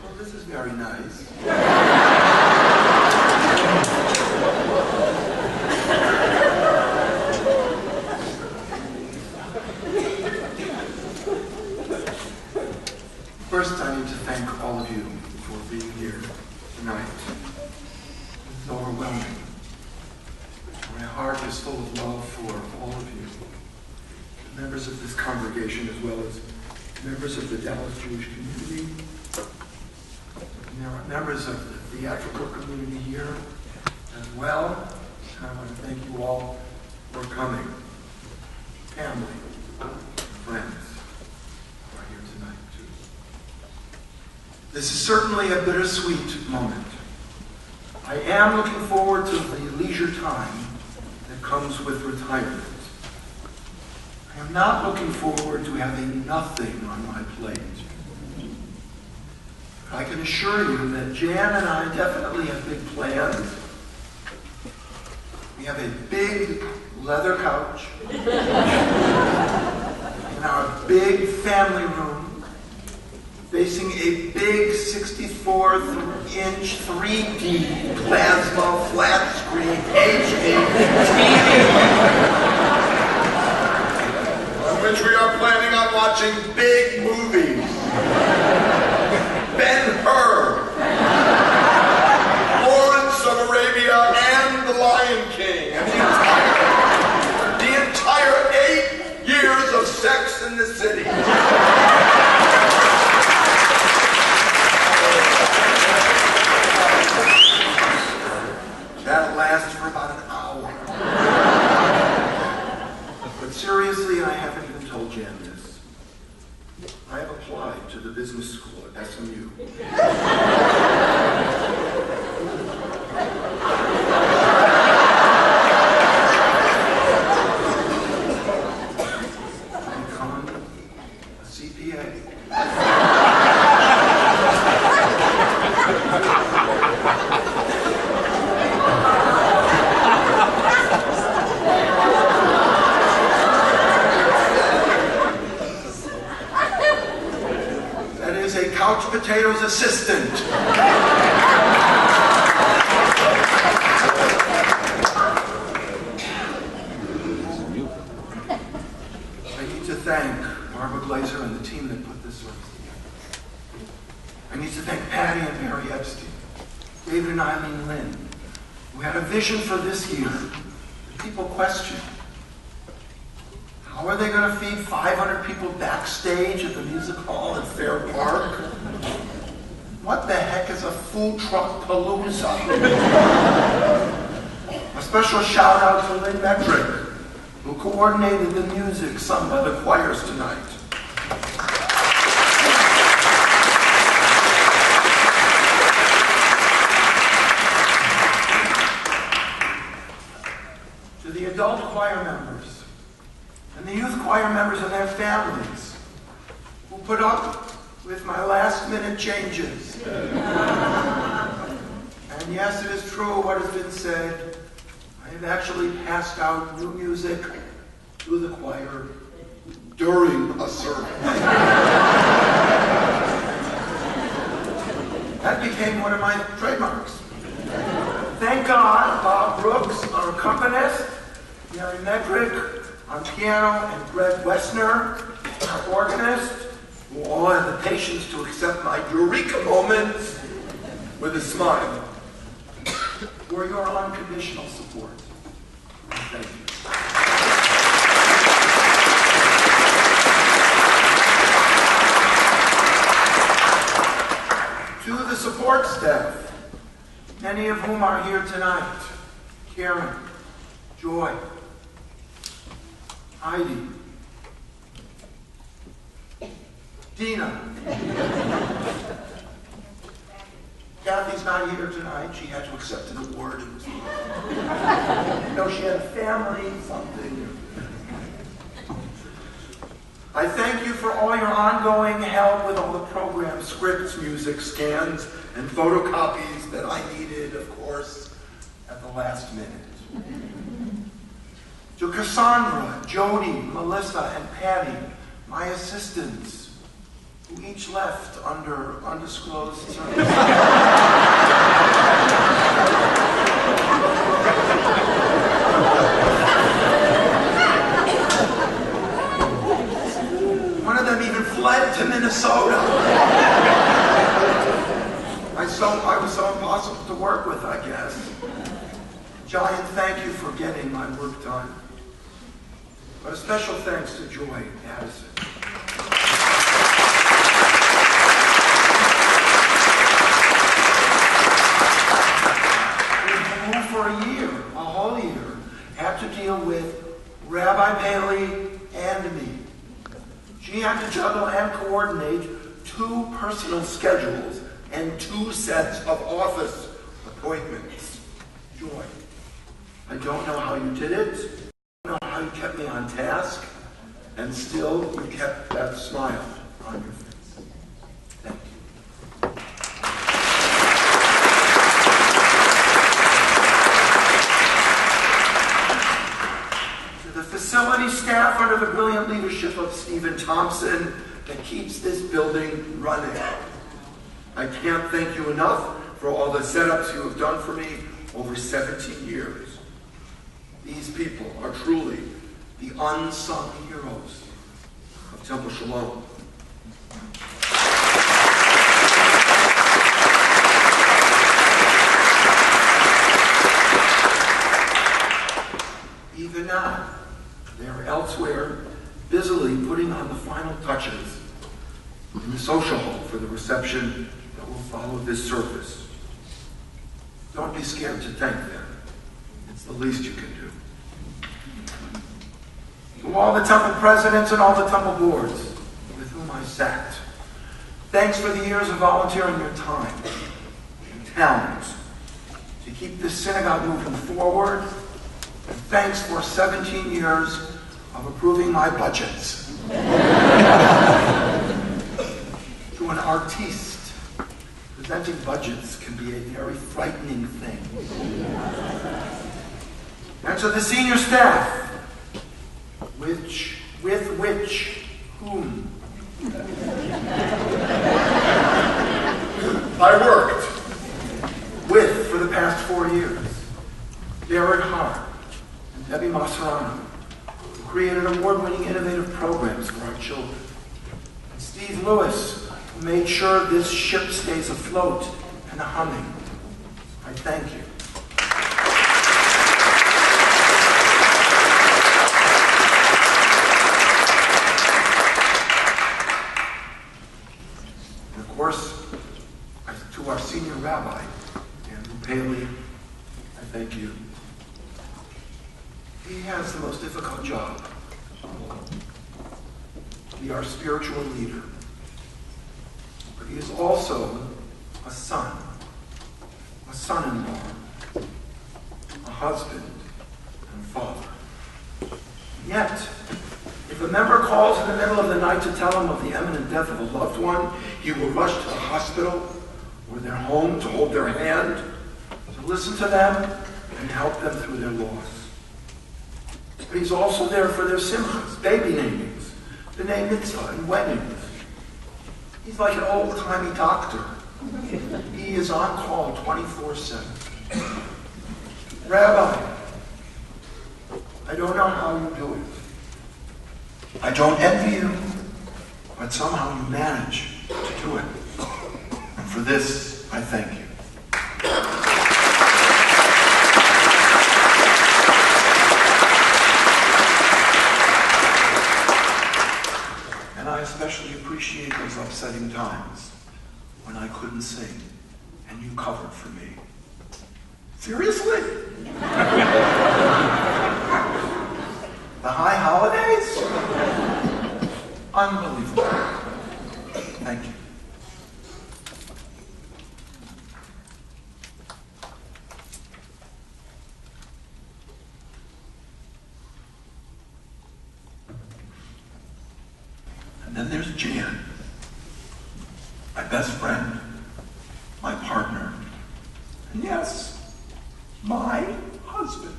Well, this is very nice. First, I need to thank all of you for being here tonight. It's overwhelming. My heart is full of love for all of you, members of this congregation as well as members of the Dallas Jewish community. And there are members of the theatrical community here as well. And I want to thank you all for coming. Family, friends. This is certainly a bittersweet moment. I am looking forward to the leisure time that comes with retirement. I am not looking forward to having nothing on my plate. I can assure you that Jan and I definitely have big plans. We have a big leather couch in our big family room, facing a big 64-inch 3D plasma flat screen HD TV, on which we are planning on watching big movies. Ben-Hur, Lawrence of Arabia, and The Lion King, and the entire 8 years of Sex in the City. That'll last for about an hour. But seriously, I haven't even told Jan this. I have applied to the business school at SMU. Become a CPA. Couch potatoes assistant. I need to thank Barbara Glazer and the team that put this service together. I need to thank Patty and Mary Epstein, David and Eileen Lynn, who had a vision for this year that people questioned. How are they going to feed 500 people backstage at the music hall at Fair Park? What the heck is a food truck palooza? A special shout out to Lynn Metrick, who coordinated the music sung by the choirs tonight. To the adult choir members, and the youth choir members and their families who put up with my last-minute changes. And yes, it is true what has been said. I have actually passed out new music to the choir during a service. That became one of my trademarks. Thank God, Bob Brooks, our accompanist, Mary Medrick on piano, and Greg Wessner, our organist, who all had the patience to accept my eureka moments with a smile, for your unconditional support. Thank you. To the support staff, many of whom are here tonight: Karen, Joy, Heidi, Dina. Kathy's not here tonight. She had to accept an award. You know, she had a family, something. I thank you for all your ongoing help with all the programs, scripts, music, scans, and photocopies that I needed, of course, at the last minute. To Cassandra, Jody, Melissa, and Patty, my assistants, who each left under undisclosed circumstances. One of them even fled to Minnesota. I was so impossible to work with, I guess. Giant thank you for getting my work done. But a special thanks to Joy Addison. We for a year, a whole year, had to deal with Rabbi Bailey and me. She had to juggle and coordinate 2 personal schedules and 2 sets of office appointments. Joy, I don't know how you did it. I don't know how you kept me on task, and still you kept that smile on your face. Thank you. To the facility staff under the brilliant leadership of Stephen Thompson that keeps this building running. I can't thank you enough for all the setups you have done for me over 17 years. These people are truly the unsung heroes of Temple Shalom. Even now, they are elsewhere, busily putting on the final touches in the social hall for the reception that will follow this service. Don't be scared to thank them. It's the least you can do. To all the temple presidents and all the temple boards with whom I sat, thanks for the years of volunteering your time and talent to keep this synagogue moving forward, and thanks for 17 years of approving my budgets. To an artiste, presenting budgets can be a very frightening thing. And to the senior staff, whom I worked with for the past 4 years. Jared Hart and Debbie Maserano, who created award-winning innovative programs for our children. And Steve Lewis, who made sure this ship stays afloat and humming. I thank you. To our senior rabbi, Andrew Paley, I thank you. He has the most difficult job. Be our spiritual leader. But he is also a son, a son-in-law, a husband, and a father. Yet, if a member calls in the middle of the night to tell him of the imminent death of a loved one, he will rush to the hospital or their home to hold their hand, to listen to them, and help them through their loss. But he's also there for their simchas, baby namings, the name mitzvah, and weddings. He's like an old-timey doctor. He is on call 24/7. Rabbi, I don't know how you do it. I don't envy you, but somehow you manage to do it. And for this, I thank you. And I especially appreciate those upsetting times when I couldn't sing and you covered for me. Seriously? The high holidays? Unbelievable. Thank you. And then there's Jan, my best friend, my partner, and yes, my husband.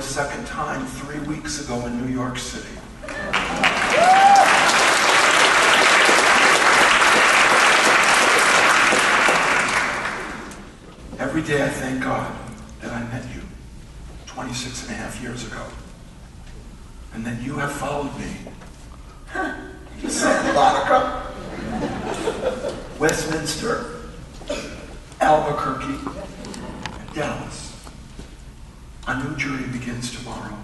a second time 3 weeks ago in New York City. Every day I thank God that I met you 26 and a half years ago, and that you have followed me to Santa Monica, Westminster, Albuquerque, and Dallas. A new journey begins tomorrow,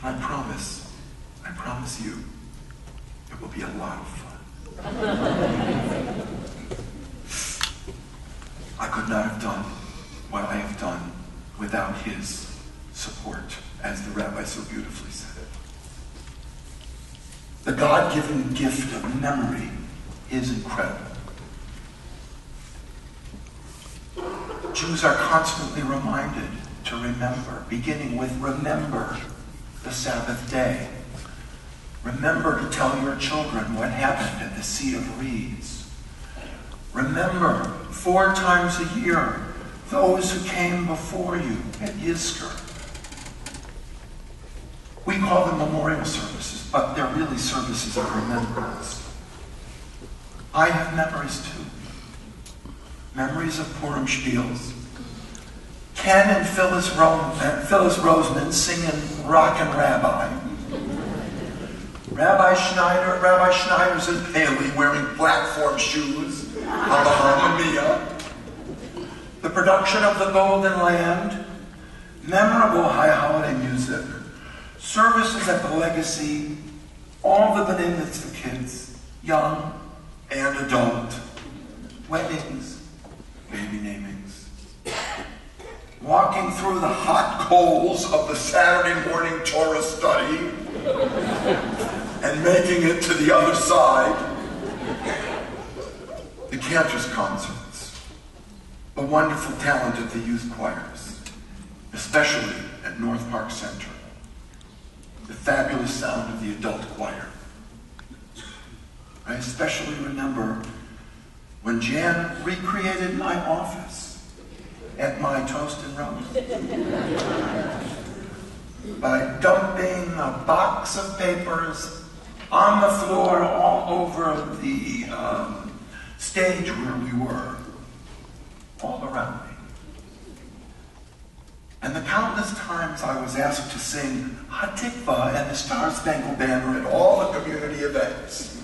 and I promise you, it will be a lot of fun. I could not have done what I have done without his support, as the rabbi so beautifully said it. The God-given gift of memory is incredible. Jews are constantly reminded to remember, beginning with remember the Sabbath day. Remember to tell your children what happened at the Sea of Reeds. Remember 4 times a year those who came before you at Yizkor. We call them memorial services, but they're really services of remembrance. I have memories too. Memories of Purim Spiels. Ken and Phyllis Roseman singing Rockin' Rabbi. Rabbi Schneider's in Paley wearing platform shoes on the Mamma Mia. The production of The Golden Land. Memorable high holiday music. Services at the Legacy. All the B'nai Mitzvah kids, young and adult. Weddings. Baby namings. Walking through the hot coals of the Saturday morning Torah study and making it to the other side. The Cantor's concerts. The wonderful talent of the youth choirs, especially at North Park Center. The fabulous sound of the adult choir. I especially remember when Jan recreated my office at my Toast and Roast by dumping a box of papers on the floor all over the stage where we were, all around me. And the countless times I was asked to sing Hatikva and the Star Spangled Banner at all the community events.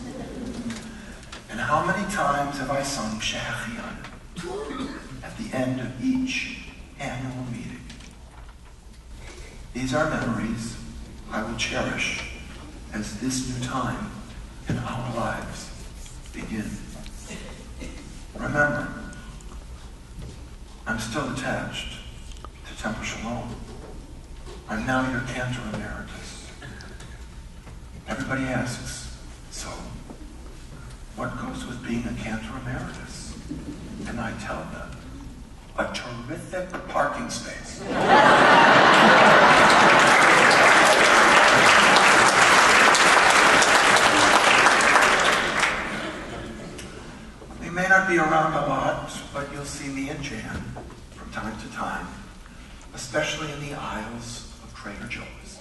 And how many times have I sung Shehachian at the end of each annual meeting? These are memories I will cherish as this new time in our lives begins. Remember, I'm still attached to Temple Shalom. I'm now your Cantor Emeritus. Everybody asks, so what goes with being a Cantor Emeritus? And I tell them, a terrific parking space. We may not be around a lot, but you'll see me and Jan from time to time, especially in the aisles of Trader Joe's.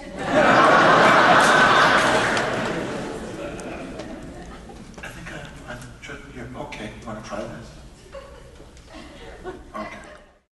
I think I should, okay, you want to try this?